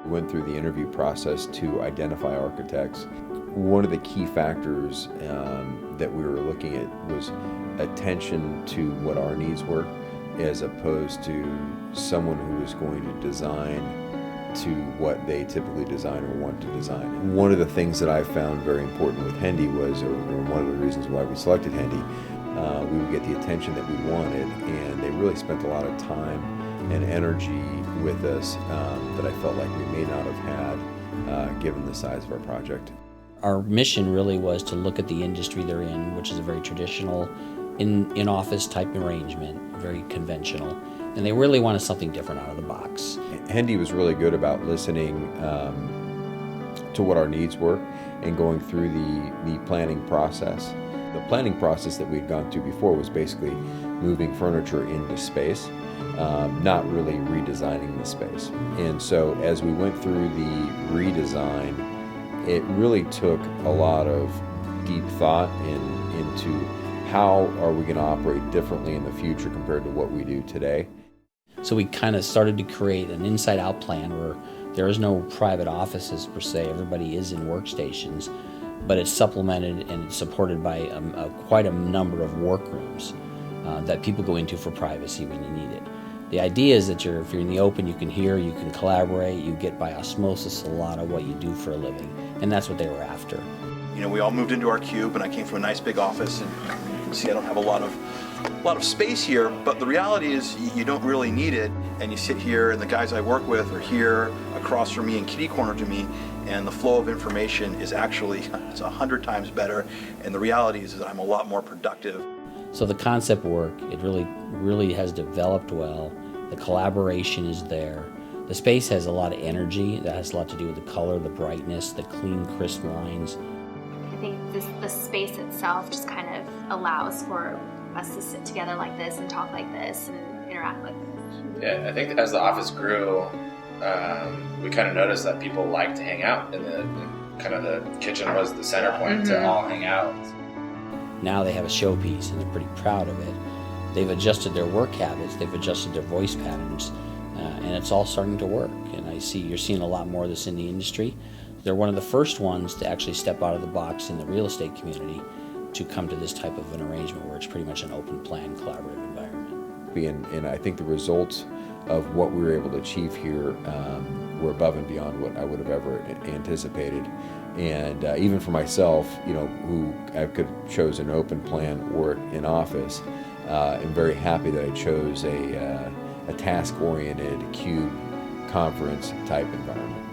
We went through the interview process to identify architects. One of the key factors that we were looking at was attention to what our needs were, as opposed to someone who was going to design to what they typically design or want to design. One of the things that I found very important with Hendy was, or one of the reasons why we selected Hendy, we would get the attention that we wanted, and they really spent a lot of time and energy with us that I felt like we may not have had given the size of our project. Our mission really was to look at the industry they're in, which is a very traditional in-office type arrangement, very conventional, and they really wanted something different out of the box. Hendy was really good about listening to what our needs were and going through the planning process. The planning process that we had gone through before was basically moving furniture into space, not really redesigning the space. And so as we went through the redesign, it really took a lot of deep thought into how are we going to operate differently in the future compared to what we do today. So we kind of started to create an inside-out plan where there is no private offices per se. Everybody is in workstations, but it's supplemented and it's supported by quite a number of workrooms that people go into for privacy when you need it. The idea is that if you're in the open, you can hear, you can collaborate, you get by osmosis a lot of what you do for a living, and that's what they were after. You know, we all moved into our cube, and I came from a nice big office, and you can see I don't have a lot of space here, but the reality is you don't really need it, and you sit here, and the guys I work with are here across from me and kitty corner to me, and the flow of information is actually, it's 100 times better, and the reality is that I'm a lot more productive. So the concept work, it really has developed well. The collaboration is there. The space has a lot of energy. That has a lot to do with the color, the brightness, the clean, crisp lines. I think the space itself just kind of allows for us to sit together like this and talk like this and interact like this. Yeah, I think as the office grew, we kind of noticed that people liked to hang out, and the kitchen was the center point to all hang out. Now they have a showpiece and they're pretty proud of it. They've adjusted their work habits, they've adjusted their voice patterns, and it's all starting to work. And you're seeing a lot more of this in the industry. They're one of the first ones to actually step out of the box in the real estate community to come to this type of an arrangement where it's pretty much an open plan, collaborative environment. And I think the results of what we were able to achieve here were above and beyond what I would have ever anticipated. And even for myself, who I could have chosen an open plan or an office, I'm very happy that I chose a task-oriented cube conference type environment.